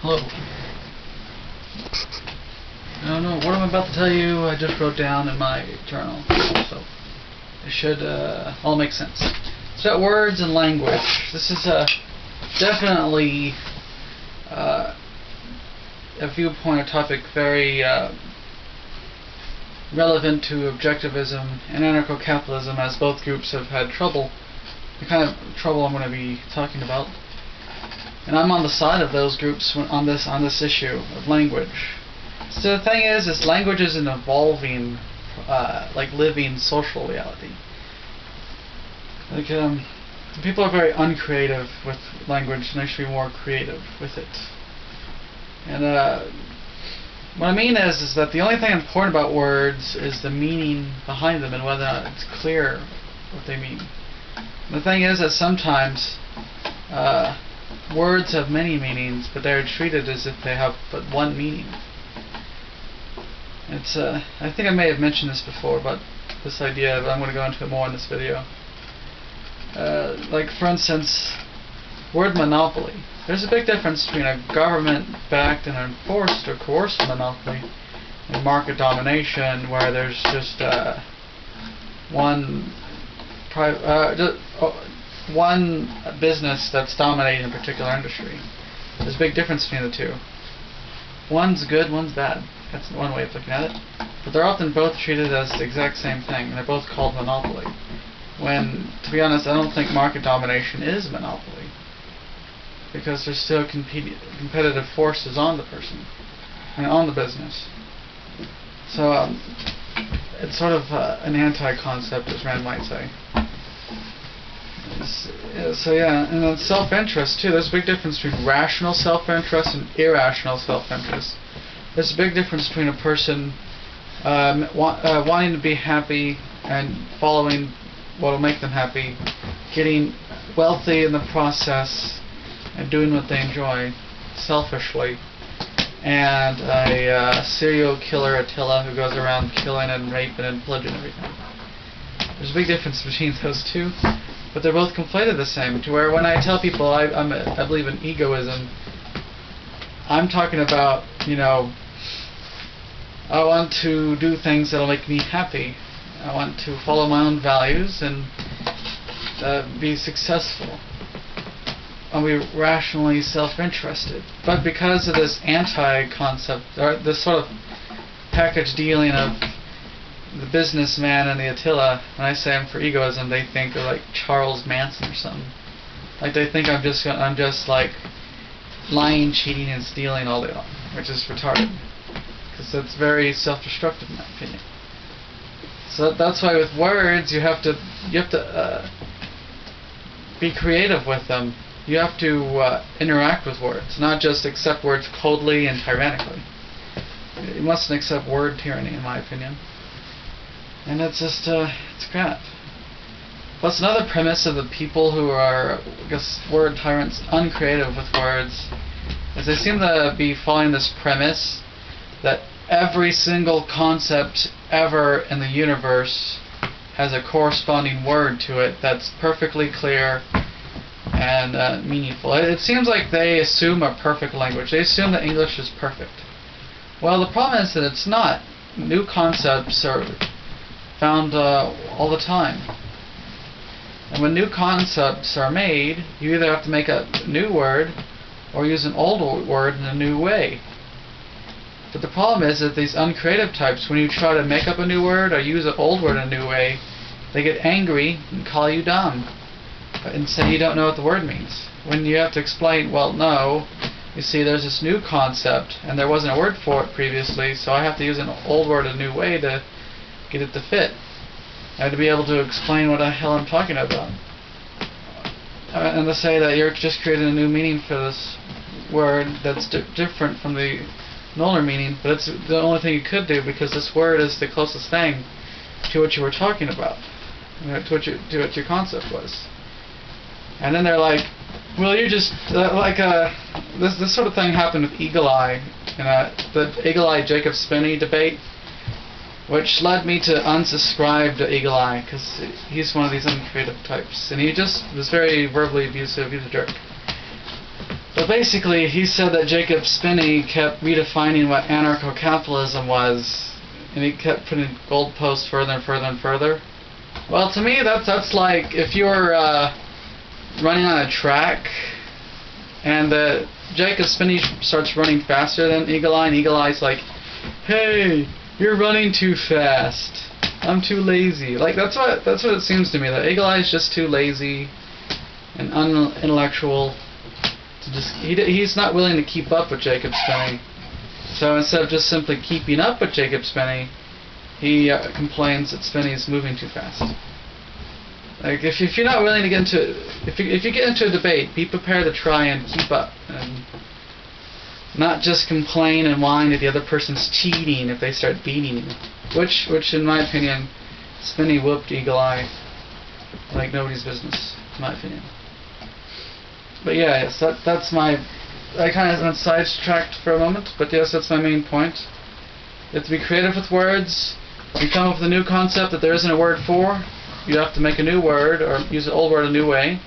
Hello. I don't know what I'm about to tell you. I just wrote down in my journal, so it should all make sense. It's about words and language. This is definitely a viewpoint or topic very relevant to objectivism and anarcho-capitalism, as both groups have had trouble. The kind of trouble I'm going to be talking about. And I'm on the side of those groups on this issue of language. So the thing is language is an evolving, like living social reality. Like people are very uncreative with language, and they should be more creative with it. And what I mean is that the only thing important about words is the meaning behind them and whether or not it's clear what they mean. And the thing is that sometimes words have many meanings, but they're treated as if they have but one meaning. It's I think I may have mentioned this before, but this idea, but I'm going to go into it more in this video. Like for instance, word monopoly. There's a big difference between a government-backed and enforced or coerced monopoly and market domination, where there's just one business that's dominating a particular industry. There's a big difference between the two. One's good, one's bad. That's one way of looking at it. But they're often both treated as the exact same thing, and they're both called monopoly. When, to be honest, I don't think market domination is monopoly, because there's still competitive forces on the person, and on the business. So it's sort of an anti-concept, as Rand might say. So yeah, and then self-interest too. There's a big difference between rational self-interest and irrational self-interest. There's a big difference between a person wanting to be happy and following what will make them happy, getting wealthy in the process, and doing what they enjoy selfishly, and a serial killer Attila who goes around killing and raping and pillaging everything. There's a big difference between those two, but they're both conflated the same, to where when I tell people I believe in egoism, I'm talking about, you know, I want to do things that'll make me happy. I want to follow my own values and be successful. I'll be rationally self-interested. But because of this anti-concept, or this sort of package dealing of the businessman and the Attila, when I say I'm for egoism, they think of like Charles Manson or something. Like they think I'm just like lying, cheating, and stealing all day long, which is retarded, because that's very self-destructive in my opinion. So that's why with words you have to be creative with them. You have to interact with words, not just accept words coldly and tyrannically. You mustn't accept word tyranny, in my opinion. And it's just, it's crap. Plus another premise of the people who are, I guess, word tyrants, uncreative with words, is they seem to be following this premise that every single concept ever in the universe has a corresponding word to it that's perfectly clear and meaningful. It seems like they assume a perfect language. They assume that English is perfect. Well, the problem is that it's not. New concepts are found all the time. And when new concepts are made, you either have to make a new word or use an old word in a new way. But the problem is that these uncreative types, when you try to make up a new word or use an old word in a new way, they get angry and call you dumb and say you don't know what the word means. When you have to explain, well, no, you see, there's this new concept and there wasn't a word for it previously, so I have to use an old word a new way to get it to fit. I have to be able to explain what the hell I'm talking about. And to say that you're just creating a new meaning for this word that's different from the older meaning, but it's the only thing you could do, because this word is the closest thing to what you were talking about, to what your concept was. And then they're like, well, you just this sort of thing happened with Eagle Eye, the Eagle Eye Jacob Spinney debate, which led me to unsubscribe to Eagle Eye, because he's one of these uncreative types, and he just was very verbally abusive. He's a jerk. But basically, he said that Jacob Spinney kept redefining what anarcho-capitalism was, and he kept putting goalposts further and further and further. Well, to me, that's like if you were running on a track, and Jacob Spinney starts running faster than Eagle Eye, and Eagle Eye's like, "Hey, you're running too fast. I'm too lazy." Like that's what it seems to me. That Eagle Eye is just too lazy and unintellectual. He's not willing to keep up with Jacob Spinney. So instead of just simply keeping up with Jacob Spinney, he complains that Spinney's moving too fast. Like if you're not willing to get into if you get into a debate, be prepared to try and keep up and not just complain and whine that the other person's cheating if they start beating you. Which in my opinion, Spinney whooped Eagle Eye like nobody's business, in my opinion. But yeah, yes, that's my... I kind of went sidetracked for a moment, but yes, that's my main point. You have to be creative with words. You come up with a new concept that there isn't a word for. You have to make a new word, or use the old word a new way.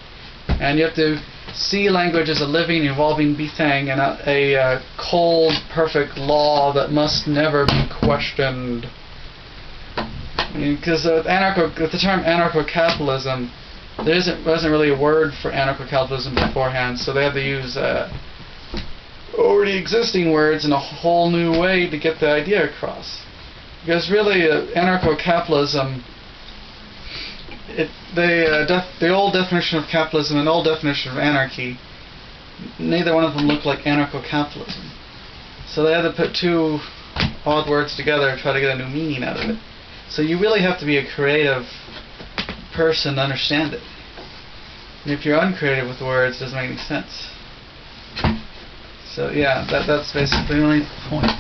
And you have to see language as a living, evolving thing, and a cold, perfect law that must never be questioned. Because with the term anarcho-capitalism, there wasn't really a word for anarcho-capitalism beforehand, so they had to use already existing words in a whole new way to get the idea across. Because really, anarcho-capitalism, the old definition of capitalism and the old definition of anarchy, neither one of them looked like anarcho-capitalism. So they had to put two odd words together and try to get a new meaning out of it. So you really have to be a creative person to understand it. And if you're uncreative with words, it doesn't make any sense. So yeah, that's basically my point.